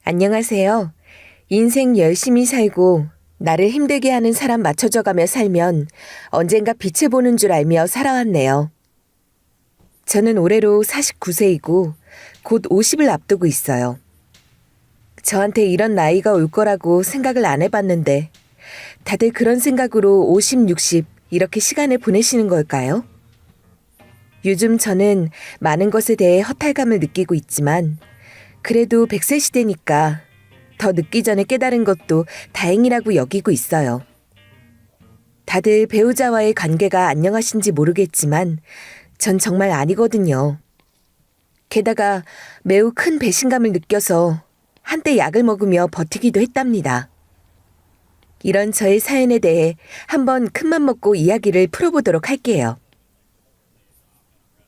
안녕하세요. 인생 열심히 살고 나를 힘들게 하는 사람 맞춰져 가며 살면 언젠가 빛을 보는 줄 알며 살아왔네요. 저는 올해로 49세이고 곧 50을 앞두고 있어요. 저한테 이런 나이가 올 거라고 생각을 안 해봤는데 다들 그런 생각으로 50, 60 이렇게 시간을 보내시는 걸까요? 요즘 저는 많은 것에 대해 허탈감을 느끼고 있지만 그래도 100세 시대니까 더 늦기 전에 깨달은 것도 다행이라고 여기고 있어요. 다들 배우자와의 관계가 안녕하신지 모르겠지만 전 정말 아니거든요. 게다가 매우 큰 배신감을 느껴서 한때 약을 먹으며 버티기도 했답니다. 이런 저의 사연에 대해 한번 큰맘 먹고 이야기를 풀어보도록 할게요.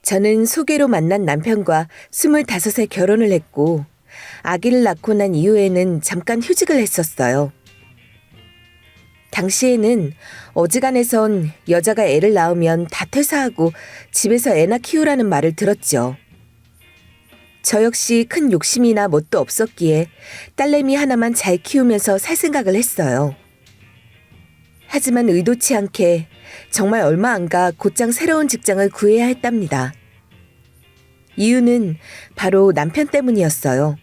저는 소개로 만난 남편과 25세 결혼을 했고 아기를 낳고 난 이후에는 잠깐 휴직을 했었어요. 당시에는 어지간해선 여자가 애를 낳으면 다 퇴사하고 집에서 애나 키우라는 말을 들었죠. 저 역시 큰 욕심이나 뭣도 없었기에 딸내미 하나만 잘 키우면서 살 생각을 했어요. 하지만 의도치 않게 정말 얼마 안 가 곧장 새로운 직장을 구해야 했답니다. 이유는 바로 남편 때문이었어요.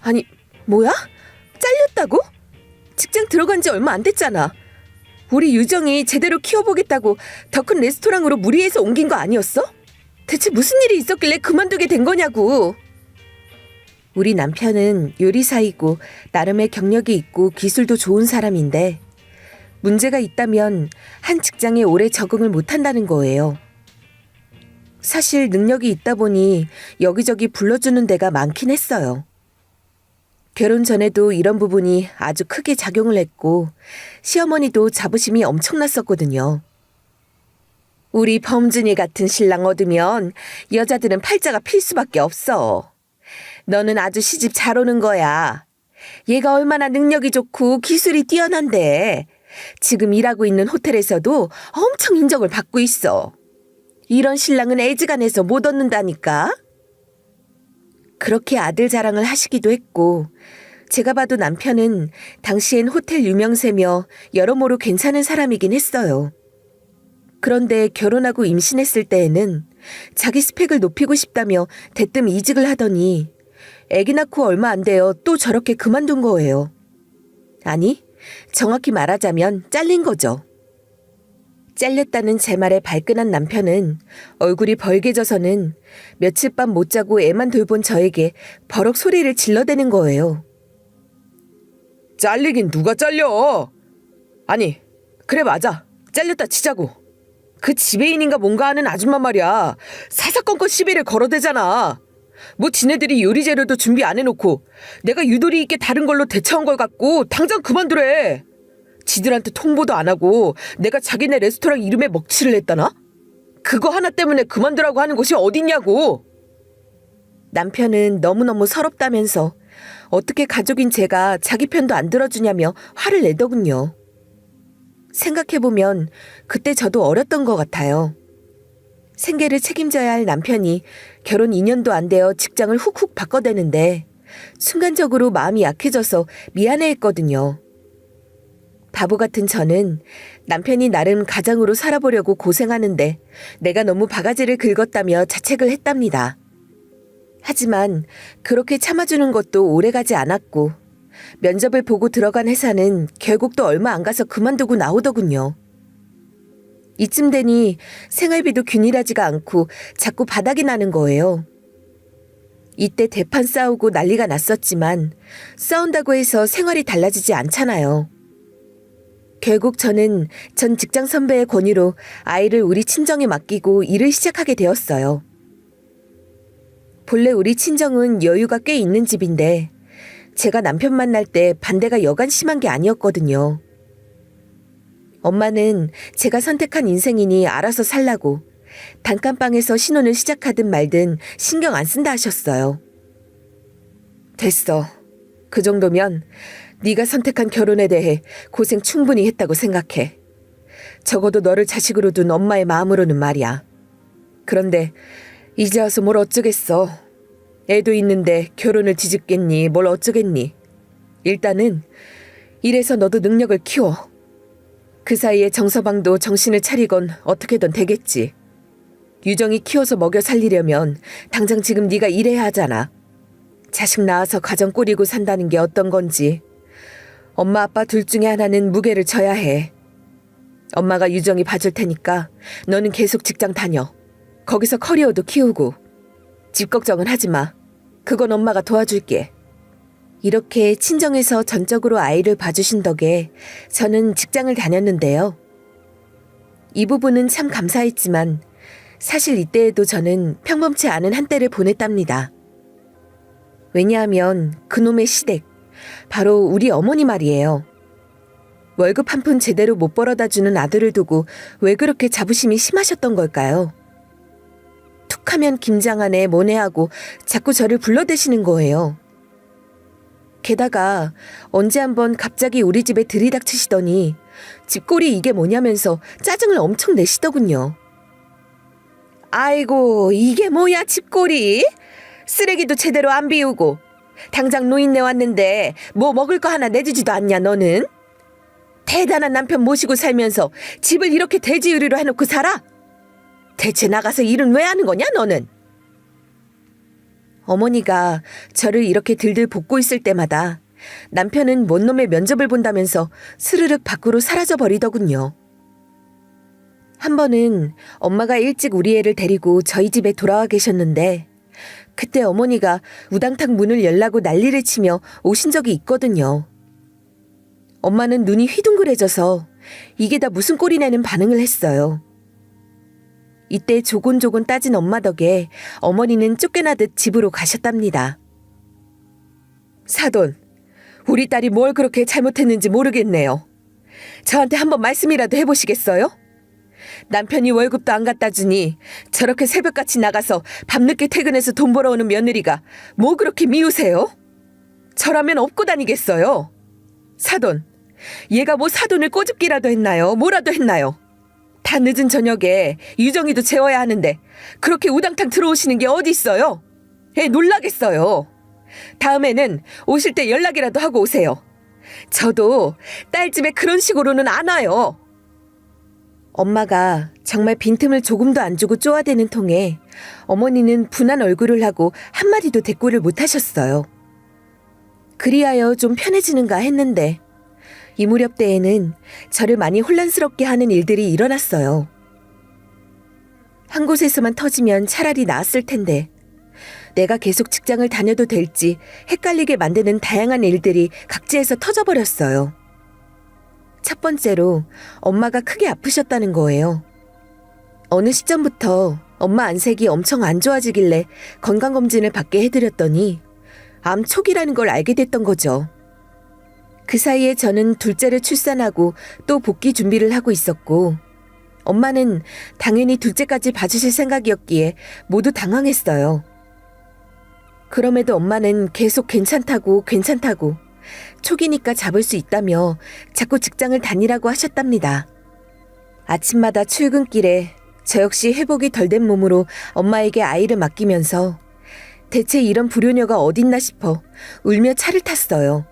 아니, 뭐야? 잘렸다고? 직장 들어간 지 얼마 안 됐잖아. 우리 유정이 제대로 키워보겠다고 더 큰 레스토랑으로 무리해서 옮긴 거 아니었어? 대체 무슨 일이 있었길래 그만두게 된 거냐고. 우리 남편은 요리사이고 나름의 경력이 있고 기술도 좋은 사람인데 문제가 있다면 한 직장에 오래 적응을 못한다는 거예요. 사실 능력이 있다 보니 여기저기 불러주는 데가 많긴 했어요. 결혼 전에도 이런 부분이 아주 크게 작용을 했고 시어머니도 자부심이 엄청났었거든요. 우리 범준이 같은 신랑 얻으면 여자들은 팔자가 필 수밖에 없어. 너는 아주 시집 잘 오는 거야. 얘가 얼마나 능력이 좋고 기술이 뛰어난데 지금 일하고 있는 호텔에서도 엄청 인정을 받고 있어. 이런 신랑은 애지간해서 못 얻는다니까. 그렇게 아들 자랑을 하시기도 했고 제가 봐도 남편은 당시엔 호텔 유명세며 여러모로 괜찮은 사람이긴 했어요. 그런데 결혼하고 임신했을 때에는 자기 스펙을 높이고 싶다며 대뜸 이직을 하더니 아기 낳고 얼마 안 돼요 또 저렇게 그만둔 거예요. 아니, 정확히 말하자면 잘린 거죠. 잘렸다는 제 말에 발끈한 남편은 얼굴이 벌개져서는 며칠 밤 못 자고 애만 돌본 저에게 버럭 소리를 질러대는 거예요. 잘리긴 누가 잘려? 아니, 그래 맞아. 잘렸다 치자고. 그 지배인인가 뭔가 하는 아줌마 말이야. 사사건건 시비를 걸어대잖아. 뭐 지네들이 요리 재료도 준비 안 해놓고 내가 유도리 있게 다른 걸로 대처한 걸 갖고 당장 그만두래. 지들한테 통보도 안 하고 내가 자기네 레스토랑 이름에 먹칠을 했다나? 그거 하나 때문에 그만두라고 하는 곳이 어딨냐고. 남편은 너무너무 서럽다면서 어떻게 가족인 제가 자기 편도 안 들어주냐며 화를 내더군요. 생각해보면 그때 저도 어렸던 것 같아요. 생계를 책임져야 할 남편이 결혼 2년도 안 되어 직장을 훅훅 바꿔대는데 순간적으로 마음이 약해져서 미안해했거든요. 바보 같은 저는 남편이 나름 가장으로 살아보려고 고생하는데 내가 너무 바가지를 긁었다며 자책을 했답니다. 하지만 그렇게 참아주는 것도 오래가지 않았고 면접을 보고 들어간 회사는 결국 또 얼마 안 가서 그만두고 나오더군요. 이쯤 되니 생활비도 균일하지가 않고 자꾸 바닥이 나는 거예요. 이때 대판 싸우고 난리가 났었지만 싸운다고 해서 생활이 달라지지 않잖아요. 결국 저는 전 직장 선배의 권유로 아이를 우리 친정에 맡기고 일을 시작하게 되었어요. 본래 우리 친정은 여유가 꽤 있는 집인데 제가 남편 만날 때 반대가 여간 심한 게 아니었거든요. 엄마는 제가 선택한 인생이니 알아서 살라고 단칸방에서 신혼을 시작하든 말든 신경 안 쓴다 하셨어요. 됐어. 그 정도면 네가 선택한 결혼에 대해 고생 충분히 했다고 생각해. 적어도 너를 자식으로 둔 엄마의 마음으로는 말이야. 그런데 이제 와서 뭘 어쩌겠어. 애도 있는데 결혼을 뒤집겠니? 뭘 어쩌겠니? 일단은 이래서 너도 능력을 키워. 그 사이에 정서방도 정신을 차리건 어떻게든 되겠지. 유정이 키워서 먹여 살리려면 당장 지금 네가 일해야 하잖아. 자식 낳아서 가정 꾸리고 산다는 게 어떤 건지. 엄마 아빠 둘 중에 하나는 무게를 져야 해. 엄마가 유정이 봐줄 테니까 너는 계속 직장 다녀. 거기서 커리어도 키우고. 집 걱정은 하지 마. 그건 엄마가 도와줄게. 이렇게 친정에서 전적으로 아이를 봐주신 덕에 저는 직장을 다녔는데요. 이 부분은 참 감사했지만 사실 이때에도 저는 평범치 않은 한때를 보냈답니다. 왜냐하면 그놈의 시댁, 바로 우리 어머니 말이에요. 월급 한 푼 제대로 못 벌어다 주는 아들을 두고 왜 그렇게 자부심이 심하셨던 걸까요? 툭하면 김장하네 뭐네 하고 자꾸 저를 불러대시는 거예요. 게다가 언제 한번 갑자기 우리 집에 들이닥치시더니 집꼴이 이게 뭐냐면서 짜증을 엄청 내시더군요. 아이고, 이게 뭐야 집꼴이? 쓰레기도 제대로 안 비우고 당장 노인네 왔는데 뭐 먹을 거 하나 내주지도 않냐 너는? 대단한 남편 모시고 살면서 집을 이렇게 돼지우리로 해놓고 살아? 대체 나가서 일은 왜 하는 거냐 너는? 어머니가 저를 이렇게 들들 볶고 있을 때마다 남편은 뭔 놈의 면접을 본다면서 스르륵 밖으로 사라져 버리더군요. 한 번은 엄마가 일찍 우리 애를 데리고 저희 집에 돌아와 계셨는데 그때 어머니가 우당탕 문을 열라고 난리를 치며 오신 적이 있거든요. 엄마는 눈이 휘둥그레져서 이게 다 무슨 꼴이냐는 반응을 했어요. 이때 조곤조곤 따진 엄마 덕에 어머니는 쫓겨나듯 집으로 가셨답니다. 사돈, 우리 딸이 뭘 그렇게 잘못했는지 모르겠네요. 저한테 한번 말씀이라도 해보시겠어요? 남편이 월급도 안 갖다 주니 저렇게 새벽같이 나가서 밤늦게 퇴근해서 돈 벌어오는 며느리가 뭐 그렇게 미우세요? 저라면 업고 다니겠어요. 사돈, 얘가 뭐 사돈을 꼬집기라도 했나요? 뭐라도 했나요? 다 늦은 저녁에 유정이도 재워야 하는데 그렇게 우당탕 들어오시는 게 어디 있어요? 애 놀라겠어요. 다음에는 오실 때 연락이라도 하고 오세요. 저도 딸 집에 그런 식으로는 안 와요. 엄마가 정말 빈틈을 조금도 안 주고 쪼아대는 통에 어머니는 분한 얼굴을 하고 한마디도 대꾸를 못 하셨어요. 그리하여 좀 편해지는가 했는데 이 무렵때에는 저를 많이 혼란스럽게 하는 일들이 일어났어요. 한 곳에서만 터지면 차라리 나았을 텐데 내가 계속 직장을 다녀도 될지 헷갈리게 만드는 다양한 일들이 각지에서 터져버렸어요. 첫 번째로 엄마가 크게 아프셨다는 거예요. 어느 시점부터 엄마 안색이 엄청 안 좋아지길래 건강검진을 받게 해드렸더니 암 초기라는 걸 알게 됐던 거죠. 그 사이에 저는 둘째를 출산하고 또 복귀 준비를 하고 있었고 엄마는 당연히 둘째까지 봐주실 생각이었기에 모두 당황했어요. 그럼에도 엄마는 계속 괜찮다고 초기니까 잡을 수 있다며 자꾸 직장을 다니라고 하셨답니다. 아침마다 출근길에 저 역시 회복이 덜 된 몸으로 엄마에게 아이를 맡기면서 대체 이런 불효녀가 어딨나 싶어 울며 차를 탔어요.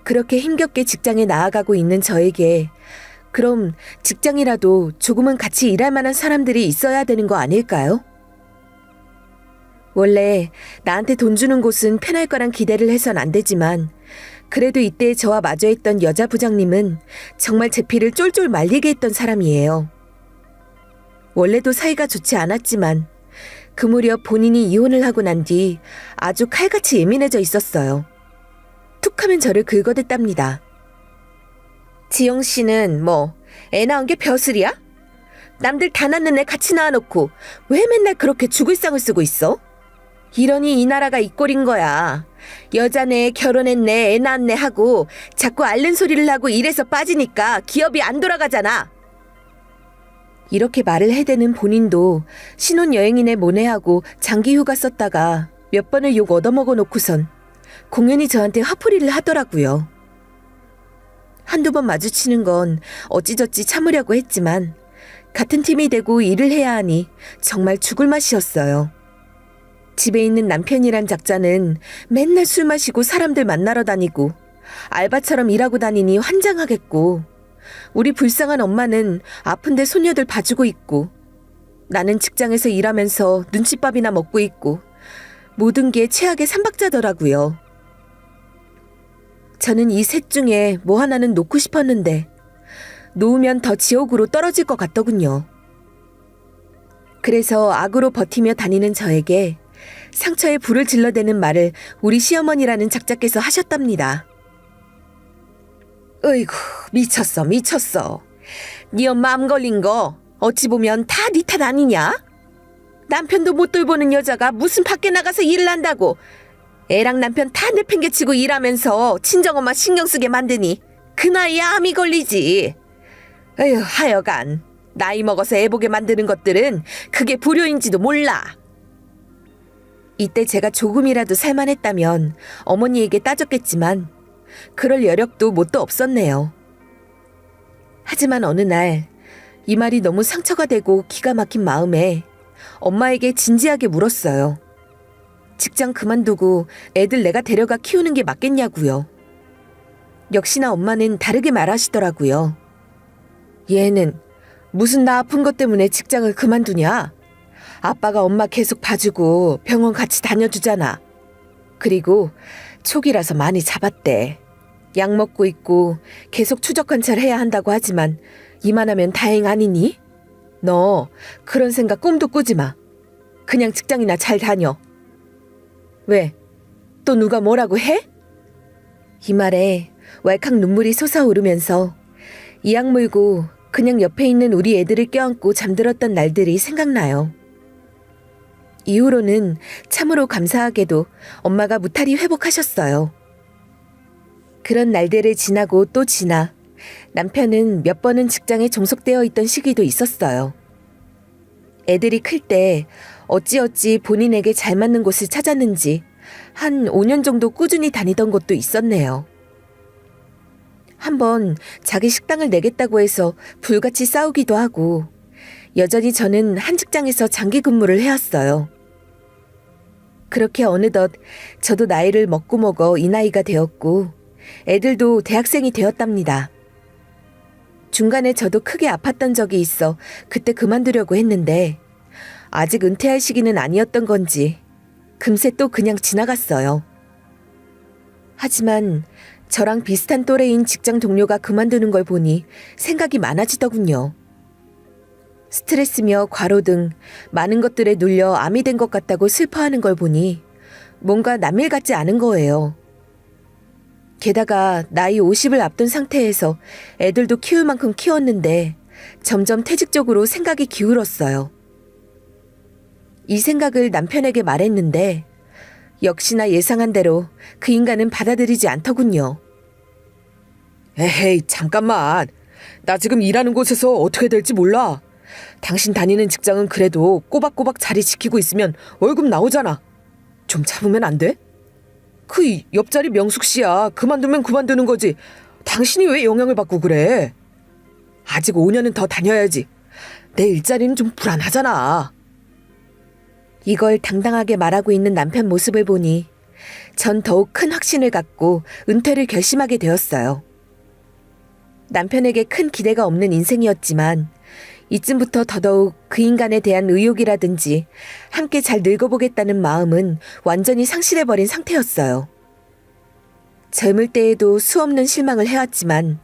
그렇게 힘겹게 직장에 나아가고 있는 저에게 그럼 직장이라도 조금은 같이 일할 만한 사람들이 있어야 되는 거 아닐까요? 원래 나한테 돈 주는 곳은 편할 거란 기대를 해선 안 되지만 그래도 이때 저와 마주했던 여자 부장님은 정말 제 피를 쫄쫄 말리게 했던 사람이에요. 원래도 사이가 좋지 않았지만 그 무렵 본인이 이혼을 하고 난 뒤 아주 칼같이 예민해져 있었어요. 툭하면 저를 긁어댔답니다. 지영 씨는 뭐 애 낳은 게 벼슬이야? 남들 다 낳는 애 같이 낳아놓고 왜 맨날 그렇게 죽을 상을 쓰고 있어? 이러니 이 나라가 이 꼴인 거야. 여자네 결혼했네 애 낳았네 하고 자꾸 앓는 소리를 하고 일에서 빠지니까 기업이 안 돌아가잖아. 이렇게 말을 해대는 본인도 신혼여행이네 뭐네 하고 장기휴가 썼다가 몇 번을 욕 얻어먹어 놓고선 공연히 저한테 화풀이를 하더라고요. 한두 번 마주치는 건 어찌저찌 참으려고 했지만 같은 팀이 되고 일을 해야 하니 정말 죽을 맛이었어요. 집에 있는 남편이란 작자는 맨날 술 마시고 사람들 만나러 다니고 알바처럼 일하고 다니니 환장하겠고, 우리 불쌍한 엄마는 아픈데 손녀들 봐주고 있고, 나는 직장에서 일하면서 눈칫밥이나 먹고 있고, 모든 게 최악의 삼박자더라고요. 저는 이 셋 중에 뭐 하나는 놓고 싶었는데 놓으면 더 지옥으로 떨어질 것 같더군요. 그래서 악으로 버티며 다니는 저에게 상처에 불을 질러대는 말을 우리 시어머니라는 작자께서 하셨답니다. 어이구, 미쳤어. 네 엄마 암 걸린 거 어찌 보면 다 네 탓 아니냐? 남편도 못 돌보는 여자가 무슨 밖에 나가서 일을 한다고 애랑 남편 다 내팽개치고 일하면서 친정엄마 신경 쓰게 만드니 그 나이에 암이 걸리지. 에휴, 하여간 나이 먹어서 애보게 만드는 것들은 그게 불효인지도 몰라. 이때 제가 조금이라도 살만했다면 어머니에게 따졌겠지만 그럴 여력도 뭣도 없었네요. 하지만 어느 날 이 말이 너무 상처가 되고 기가 막힌 마음에 엄마에게 진지하게 물었어요. 직장 그만두고 애들 내가 데려가 키우는 게 맞겠냐고요. 역시나 엄마는 다르게 말하시더라고요. 얘는 무슨 나 아픈 것 때문에 직장을 그만두냐? 아빠가 엄마 계속 봐주고 병원 같이 다녀주잖아. 그리고 초기라서 많이 잡았대. 약 먹고 있고 계속 추적 관찰해야 한다고 하지만 이만하면 다행 아니니? 너 그런 생각 꿈도 꾸지 마. 그냥 직장이나 잘 다녀. 왜? 또 누가 뭐라고 해? 이 말에 왈칵 눈물이 솟아오르면서 이 악물고 그냥 옆에 있는 우리 애들을 껴안고 잠들었던 날들이 생각나요. 이후로는 참으로 감사하게도 엄마가 무탈히 회복하셨어요. 그런 날들을 지나고 또 지나 남편은 몇 번은 직장에 종속되어 있던 시기도 있었어요. 애들이 클 때 어찌어찌 본인에게 잘 맞는 곳을 찾았는지 한 5년 정도 꾸준히 다니던 곳도 있었네요. 한번 자기 식당을 내겠다고 해서 불같이 싸우기도 하고 여전히 저는 한 직장에서 장기 근무를 해왔어요. 그렇게 어느덧 저도 나이를 먹고 이 나이가 되었고 애들도 대학생이 되었답니다. 중간에 저도 크게 아팠던 적이 있어 그때 그만두려고 했는데 아직 은퇴할 시기는 아니었던 건지 금세 또 그냥 지나갔어요. 하지만 저랑 비슷한 또래인 직장 동료가 그만두는 걸 보니 생각이 많아지더군요. 스트레스며 과로 등 많은 것들에 눌려 암이 된 것 같다고 슬퍼하는 걸 보니 뭔가 남일 같지 않은 거예요. 게다가 나이 50을 앞둔 상태에서 애들도 키울 만큼 키웠는데 점점 퇴직 쪽으로 생각이 기울었어요. 이 생각을 남편에게 말했는데 역시나 예상한 대로 그 인간은 받아들이지 않더군요. 에헤이, 잠깐만. 나 지금 일하는 곳에서 어떻게 될지 몰라. 당신 다니는 직장은 그래도 꼬박꼬박 자리 지키고 있으면 월급 나오잖아. 좀 참으면 안 돼? 그 옆자리 명숙 씨야. 그만두면 그만두는 거지. 당신이 왜 영향을 받고 그래? 아직 5년은 더 다녀야지. 내 일자리는 좀 불안하잖아. 이걸 당당하게 말하고 있는 남편 모습을 보니 전 더욱 큰 확신을 갖고 은퇴를 결심하게 되었어요. 남편에게 큰 기대가 없는 인생이었지만 이쯤부터 더더욱 그 인간에 대한 의욕이라든지 함께 잘 늙어보겠다는 마음은 완전히 상실해버린 상태였어요. 젊을 때에도 수없는 실망을 해왔지만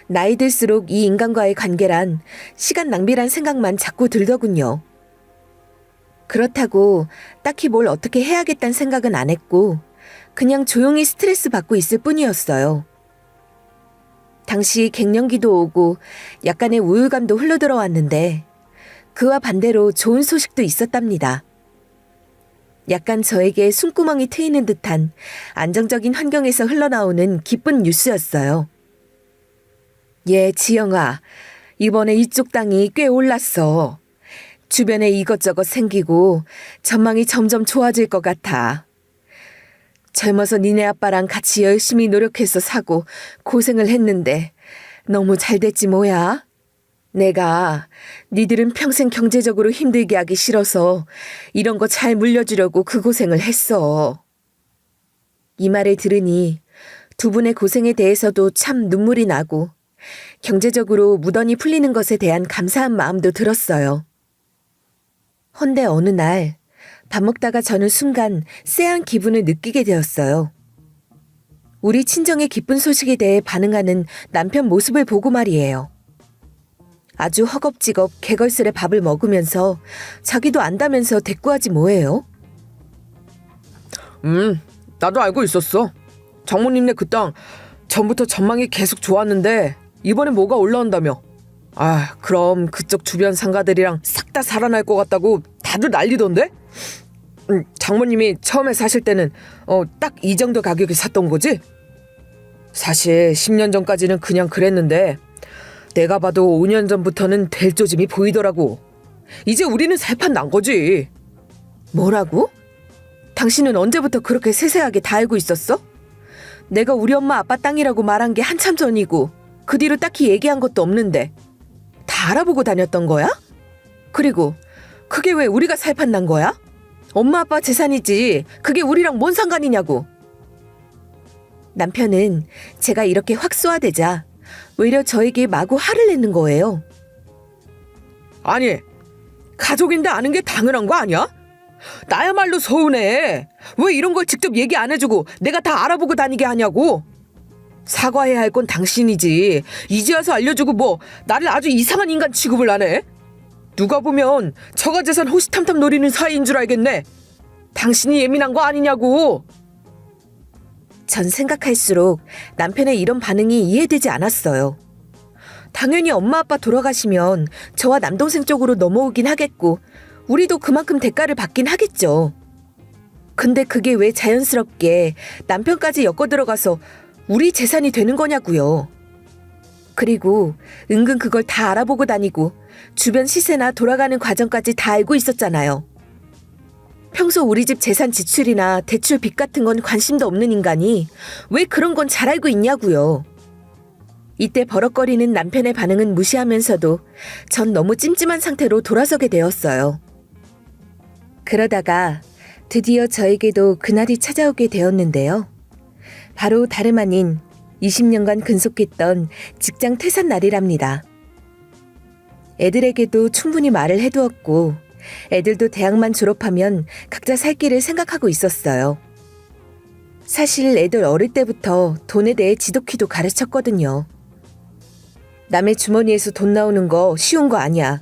나이 들수록 이 인간과의 관계란 시간 낭비란 생각만 자꾸 들더군요. 그렇다고 딱히 뭘 어떻게 해야겠다는 생각은 안 했고 그냥 조용히 스트레스 받고 있을 뿐이었어요. 당시 갱년기도 오고 약간의 우울감도 흘러들어왔는데 그와 반대로 좋은 소식도 있었답니다. 약간 저에게 숨구멍이 트이는 듯한 안정적인 환경에서 흘러나오는 기쁜 뉴스였어요. 예, 지영아, 이번에 이쪽 땅이 꽤 올랐어. 주변에 이것저것 생기고 전망이 점점 좋아질 것 같아. 젊어서 니네 아빠랑 같이 열심히 노력해서 사고 고생을 했는데 너무 잘 됐지 뭐야? 내가 니들은 평생 경제적으로 힘들게 하기 싫어서 이런 거 잘 물려주려고 그 고생을 했어. 이 말을 들으니 두 분의 고생에 대해서도 참 눈물이 나고 경제적으로 무던히 풀리는 것에 대한 감사한 마음도 들었어요. 헌데 어느 날 밥 먹다가 저는 순간 쎄한 기분을 느끼게 되었어요. 우리 친정의 기쁜 소식에 대해 반응하는 남편 모습을 보고 말이에요. 아주 허겁지겁 개걸스레 밥을 먹으면서 자기도 안다면서 대꾸하지 뭐예요? 나도 알고 있었어. 장모님네 그 땅 전부터 전망이 계속 좋았는데 이번에 뭐가 올라온다며. 그럼 그쪽 주변 상가들이랑 싹 다 살아날 것 같다고 다들 난리던데? 장모님이 처음에 사실 때는 딱 이 정도 가격에 샀던 거지? 사실 10년 전까지는 그냥 그랬는데 내가 봐도 5년 전부터는 될 조짐이 보이더라고. 이제 우리는 살판 난 거지. 뭐라고? 당신은 언제부터 그렇게 세세하게 다 알고 있었어? 내가 우리 엄마 아빠 땅이라고 말한 게 한참 전이고 그 뒤로 딱히 얘기한 것도 없는데 다 알아보고 다녔던 거야? 그리고 그게 왜 우리가 살판 난 거야? 엄마 아빠 재산이지 그게 우리랑 뭔 상관이냐고. 남편은 제가 이렇게 확 쏘아대자 오히려 저에게 마구 화를 내는 거예요. 아니, 가족인데 아는 게 당연한 거 아니야? 나야말로 서운해. 왜 이런 걸 직접 얘기 안 해주고 내가 다 알아보고 다니게 하냐고. 사과해야 할 건 당신이지. 이제 와서 알려주고 뭐 나를 아주 이상한 인간 취급을 하네. 누가 보면 처가재산 호시탐탐 노리는 사이인 줄 알겠네. 당신이 예민한 거 아니냐고. 전 생각할수록 남편의 이런 반응이 이해되지 않았어요. 당연히 엄마 아빠 돌아가시면 저와 남동생 쪽으로 넘어오긴 하겠고 우리도 그만큼 대가를 받긴 하겠죠. 근데 그게 왜 자연스럽게 남편까지 엮어 들어가서 우리 재산이 되는 거냐고요. 그리고 은근 그걸 다 알아보고 다니고 주변 시세나 돌아가는 과정까지 다 알고 있었잖아요. 평소 우리 집 재산 지출이나 대출 빚 같은 건 관심도 없는 인간이 왜 그런 건 잘 알고 있냐고요. 이때 버럭거리는 남편의 반응은 무시하면서도 전 너무 찜찜한 상태로 돌아서게 되었어요. 그러다가 드디어 저에게도 그날이 찾아오게 되었는데요. 바로 다름 아닌 20년간 근속했던 직장 퇴사 날이랍니다. 애들에게도 충분히 말을 해두었고 애들도 대학만 졸업하면 각자 살 길을 생각하고 있었어요. 사실 애들 어릴 때부터 돈에 대해 지독히도 가르쳤거든요. 남의 주머니에서 돈 나오는 거 쉬운 거 아니야.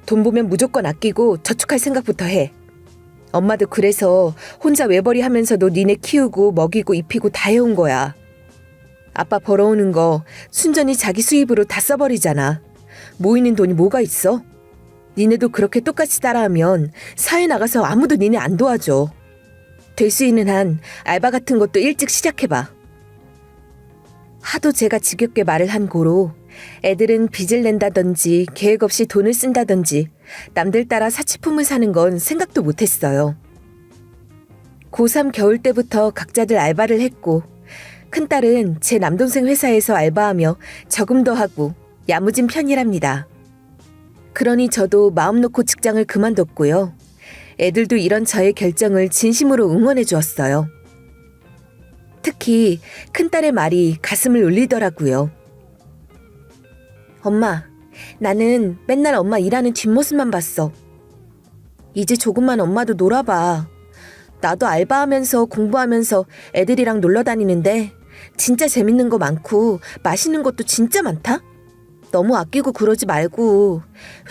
돈 보면 무조건 아끼고 저축할 생각부터 해. 엄마도 그래서 혼자 외벌이 하면서도 니네 키우고 먹이고 입히고 다 해온 거야. 아빠 벌어오는 거 순전히 자기 수입으로 다 써버리잖아. 모이는 돈이 뭐가 있어? 니네도 그렇게 똑같이 따라하면 사회 나가서 아무도 니네 안 도와줘. 될 수 있는 한 알바 같은 것도 일찍 시작해봐. 하도 제가 지겹게 말을 한 고로 애들은 빚을 낸다든지 계획 없이 돈을 쓴다든지 남들 따라 사치품을 사는 건 생각도 못했어요. 고3 겨울 때부터 각자들 알바를 했고 큰딸은 제 남동생 회사에서 알바하며 저금도 하고 야무진 편이랍니다. 그러니 저도 마음 놓고 직장을 그만뒀고요. 애들도 이런 저의 결정을 진심으로 응원해 주었어요. 특히 큰딸의 말이 가슴을 울리더라고요. 엄마, 나는 맨날 엄마 일하는 뒷모습만 봤어. 이제 조금만 엄마도 놀아봐. 나도 알바하면서 공부하면서 애들이랑 놀러 다니는데 진짜 재밌는 거 많고 맛있는 것도 진짜 많다? 너무 아끼고 그러지 말고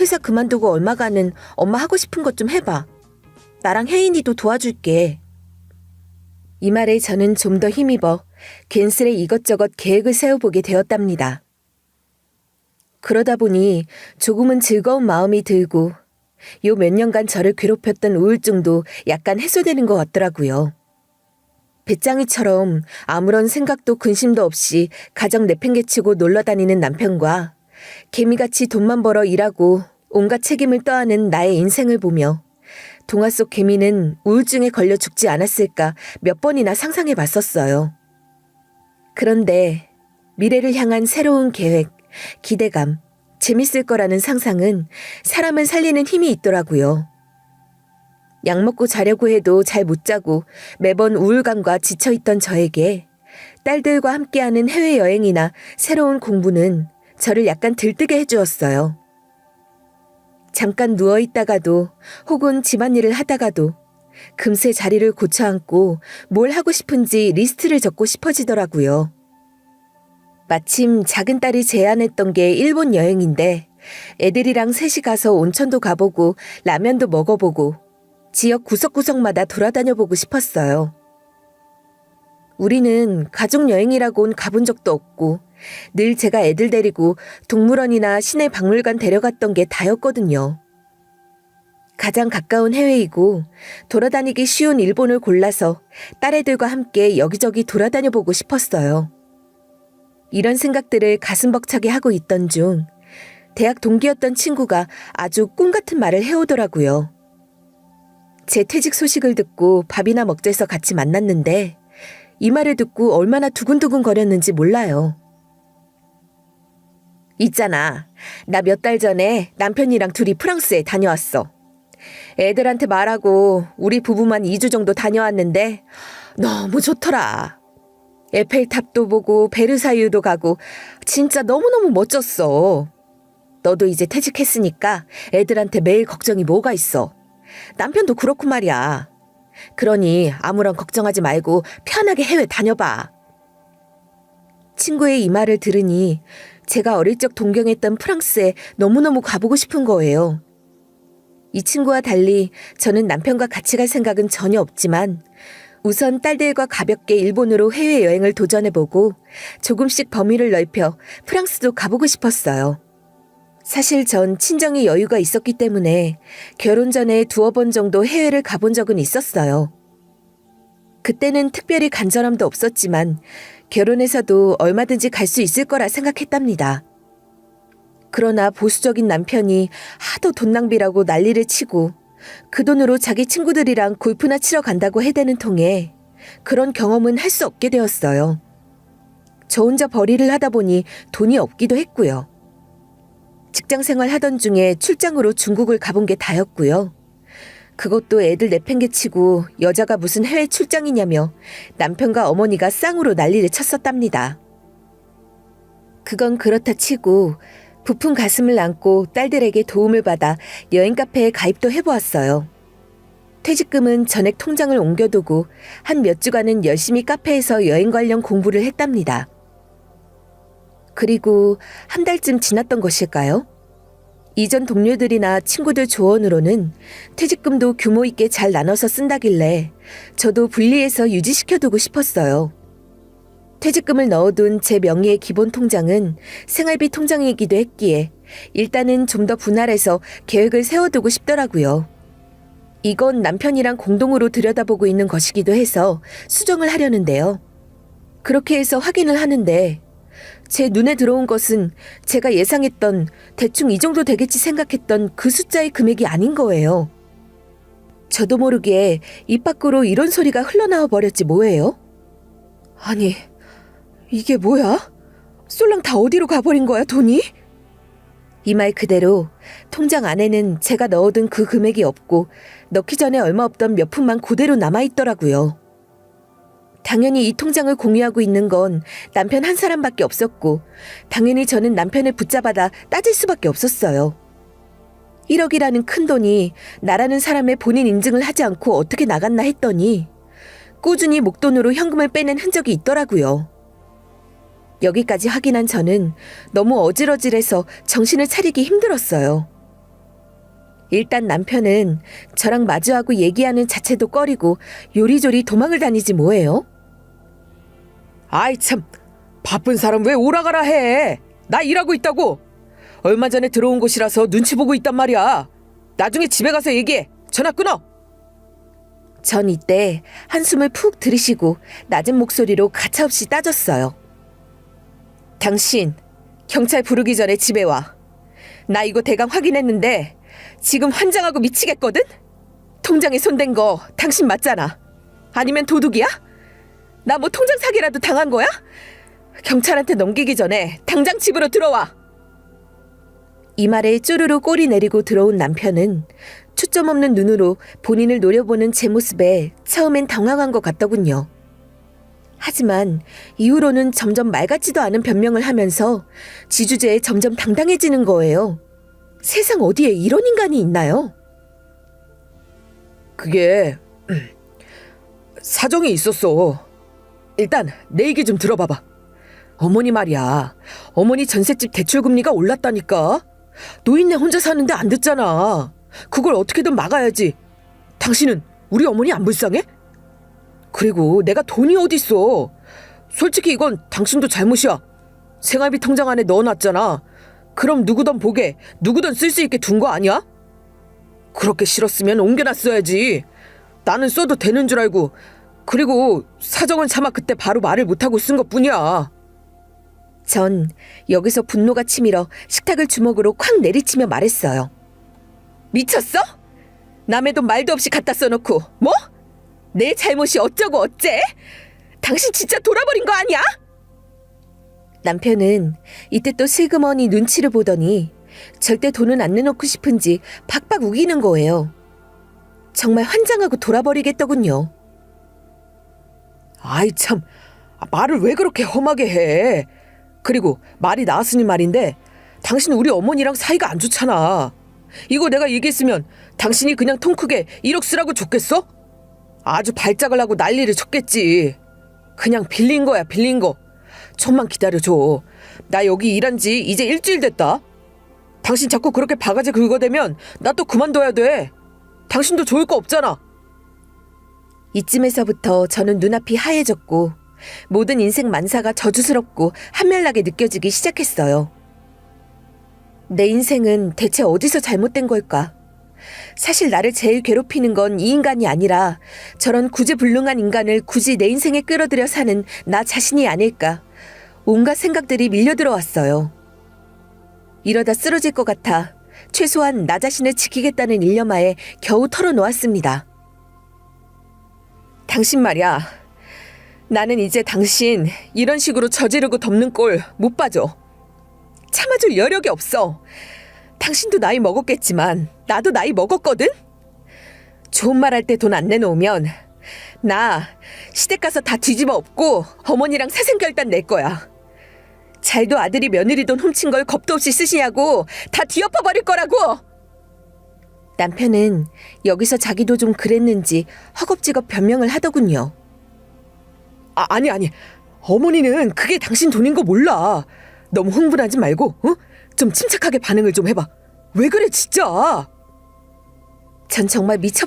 회사 그만두고 얼마간은 엄마 하고 싶은 것 좀 해봐. 나랑 혜인이도 도와줄게. 이 말에 저는 좀 더 힘입어 괜스레 이것저것 계획을 세워보게 되었답니다. 그러다 보니 조금은 즐거운 마음이 들고 요 몇 년간 저를 괴롭혔던 우울증도 약간 해소되는 것 같더라고요. 배짱이처럼 아무런 생각도 근심도 없이 가정 내팽개치고 놀러다니는 남편과 개미같이 돈만 벌어 일하고 온갖 책임을 떠안은 나의 인생을 보며 동화 속 개미는 우울증에 걸려 죽지 않았을까 몇 번이나 상상해 봤었어요. 그런데 미래를 향한 새로운 계획, 기대감, 재밌을 거라는 상상은 사람을 살리는 힘이 있더라고요. 약 먹고 자려고 해도 잘 못 자고 매번 우울감과 지쳐있던 저에게 딸들과 함께하는 해외여행이나 새로운 공부는 저를 약간 들뜨게 해주었어요. 잠깐 누워있다가도 혹은 집안일을 하다가도 금세 자리를 고쳐앉고 뭘 하고 싶은지 리스트를 적고 싶어지더라고요. 마침 작은 딸이 제안했던 게 일본 여행인데 애들이랑 셋이 가서 온천도 가보고 라면도 먹어보고 지역 구석구석마다 돌아다녀보고 싶었어요. 우리는 가족여행이라고는 가본 적도 없고 늘 제가 애들 데리고 동물원이나 시내 박물관 데려갔던 게 다였거든요. 가장 가까운 해외이고 돌아다니기 쉬운 일본을 골라서 딸애들과 함께 여기저기 돌아다녀보고 싶었어요. 이런 생각들을 가슴 벅차게 하고 있던 중 대학 동기였던 친구가 아주 꿈 같은 말을 해오더라고요. 제 퇴직 소식을 듣고 밥이나 먹자해서 같이 만났는데 이 말을 듣고 얼마나 두근두근 거렸는지 몰라요. 있잖아, 나 몇 달 전에 남편이랑 둘이 프랑스에 다녀왔어. 애들한테 말하고 우리 부부만 2주 정도 다녀왔는데 너무 좋더라. 에펠탑도 보고 베르사유도 가고 진짜 너무너무 멋졌어. 너도 이제 퇴직했으니까 애들한테 매일 걱정이 뭐가 있어. 남편도 그렇고 말이야. 그러니 아무런 걱정하지 말고 편하게 해외 다녀봐. 친구의 이 말을 들으니 제가 어릴 적 동경했던 프랑스에 너무너무 가보고 싶은 거예요. 이 친구와 달리 저는 남편과 같이 갈 생각은 전혀 없지만 우선 딸들과 가볍게 일본으로 해외여행을 도전해보고 조금씩 범위를 넓혀 프랑스도 가보고 싶었어요. 사실 전 친정이 여유가 있었기 때문에 결혼 전에 2번 정도 해외를 가본 적은 있었어요. 그때는 특별히 간절함도 없었지만 결혼해서도 얼마든지 갈 수 있을 거라 생각했답니다. 그러나 보수적인 남편이 하도 돈 낭비라고 난리를 치고 그 돈으로 자기 친구들이랑 골프나 치러 간다고 해대는 통에 그런 경험은 할 수 없게 되었어요. 저 혼자 벌이를 하다 보니 돈이 없기도 했고요. 직장 생활 하던 중에 출장으로 중국을 가본 게 다였고요. 그것도 애들 내팽개치고 여자가 무슨 해외 출장이냐며 남편과 어머니가 쌍으로 난리를 쳤었답니다. 그건 그렇다 치고 부푼 가슴을 안고 딸들에게 도움을 받아 여행 카페에 가입도 해보았어요. 퇴직금은 전액 통장을 옮겨두고 한 몇 주간은 열심히 카페에서 여행 관련 공부를 했답니다. 그리고 한 달쯤 지났던 것일까요? 이전 동료들이나 친구들 조언으로는 퇴직금도 규모 있게 잘 나눠서 쓴다길래 저도 분리해서 유지시켜두고 싶었어요. 퇴직금을 넣어둔 제 명의의 기본 통장은 생활비 통장이기도 했기에 일단은 좀 더 분할해서 계획을 세워두고 싶더라고요. 이건 남편이랑 공동으로 들여다보고 있는 것이기도 해서 수정을 하려는데요. 그렇게 해서 확인을 하는데 제 눈에 들어온 것은 제가 예상했던 대충 이 정도 되겠지 생각했던 그 숫자의 금액이 아닌 거예요. 저도 모르게 입 밖으로 이런 소리가 흘러나와 버렸지 뭐예요? 아니, 이게 뭐야? 쏠랑 다 어디로 가버린 거야, 돈이? 이 말 그대로 통장 안에는 제가 넣어둔 그 금액이 없고 넣기 전에 얼마 없던 몇 푼만 그대로 남아있더라고요. 당연히 이 통장을 공유하고 있는 건 남편 한 사람밖에 없었고 당연히 저는 남편을 붙잡아다 따질 수밖에 없었어요. 1억이라는 큰 돈이 나라는 사람의 본인 인증을 하지 않고 어떻게 나갔나 했더니 꾸준히 목돈으로 현금을 빼낸 흔적이 있더라고요. 여기까지 확인한 저는 너무 어질어질해서 정신을 차리기 힘들었어요. 일단 남편은 저랑 마주하고 얘기하는 자체도 꺼리고 요리조리 도망을 다니지 뭐예요? 아이 참, 바쁜 사람 왜 오라가라 해. 나 일하고 있다고. 얼마 전에 들어온 곳이라서 눈치 보고 있단 말이야. 나중에 집에 가서 얘기해. 전화 끊어. 전 이때 한숨을 푹 들이쉬고 낮은 목소리로 가차없이 따졌어요. 당신, 경찰 부르기 전에 집에 와. 나 이거 대강 확인했는데 지금 환장하고 미치겠거든? 통장에 손댄 거 당신 맞잖아. 아니면 도둑이야? 나 뭐 통장 사기라도 당한 거야? 경찰한테 넘기기 전에 당장 집으로 들어와. 이 말에 쪼르르 꼬리 내리고 들어온 남편은 초점 없는 눈으로 본인을 노려보는 제 모습에 처음엔 당황한 것 같더군요. 하지만 이후로는 점점 말 같지도 않은 변명을 하면서 지주제에 점점 당당해지는 거예요. 세상 어디에 이런 인간이 있나요? 그게 사정이 있었어. 일단 내 얘기 좀 들어봐봐. 어머니 말이야. 어머니 전셋집 대출금리가 올랐다니까. 노인네 혼자 사는데 안 듣잖아. 그걸 어떻게든 막아야지. 당신은 우리 어머니 안 불쌍해? 그리고 내가 돈이 어딨어. 솔직히 이건 당신도 잘못이야. 생활비 통장 안에 넣어놨잖아. 그럼 누구든 보게, 누구든 쓸 수 있게 둔 거 아니야? 그렇게 싫었으면 옮겨놨어야지. 나는 써도 되는 줄 알고. 그리고 사정은 차마 그때 바로 말을 못하고 쓴 것뿐이야. 전 여기서 분노가 치밀어 식탁을 주먹으로 콱 내리치며 말했어요. 미쳤어? 남의 돈 말도 없이 갖다 써놓고 뭐? 내 잘못이 어쩌고 어째? 당신 진짜 돌아버린 거 아니야? 남편은 이때 또 슬그머니 눈치를 보더니 절대 돈은 안 내놓고 싶은지 박박 우기는 거예요. 정말 환장하고 돌아버리겠더군요. 아이 참, 말을 왜 그렇게 험하게 해. 그리고 말이 나왔으니 말인데 당신 우리 어머니랑 사이가 안 좋잖아. 이거 내가 얘기했으면 당신이 그냥 통 크게 1억 쓰라고 줬겠어? 아주 발작을 하고 난리를 쳤겠지. 그냥 빌린 거야, 빌린 거. 좀만 기다려줘. 나 여기 일한 지 이제 일주일 됐다. 당신 자꾸 그렇게 바가지 긁어대면 나 또 그만둬야 돼. 당신도 좋을 거 없잖아. 이쯤에서부터 저는 눈앞이 하얘졌고 모든 인생 만사가 저주스럽고 한멸나게 느껴지기 시작했어요. 내 인생은 대체 어디서 잘못된 걸까? 사실 나를 제일 괴롭히는 건 이 인간이 아니라 저런 구제불능한 인간을 굳이 내 인생에 끌어들여 사는 나 자신이 아닐까. 온갖 생각들이 밀려들어왔어요. 이러다 쓰러질 것 같아 최소한 나 자신을 지키겠다는 일념하에 겨우 털어놓았습니다. 당신 말이야. 나는 이제 당신 이런 식으로 저지르고 덮는 꼴 못 봐줘. 참아줄 여력이 없어. 당신도 나이 먹었겠지만 나도 나이 먹었거든? 좋은 말 할 때 돈 안 내놓으면 나 시댁 가서 다 뒤집어 엎고 어머니랑 사생결단 낼 거야. 잘도 아들이 며느리 돈 훔친 걸 겁도 없이 쓰시냐고 다 뒤엎어버릴 거라고. 남편은 여기서 자기도 좀 그랬는지 허겁지겁 변명을 하더군요. 아니. 어머니는 그게 당신 돈인 거 몰라. 너무 흥분하지 말고 좀 침착하게 반응을 좀 해봐. 왜 그래 진짜. 전 정말 미쳐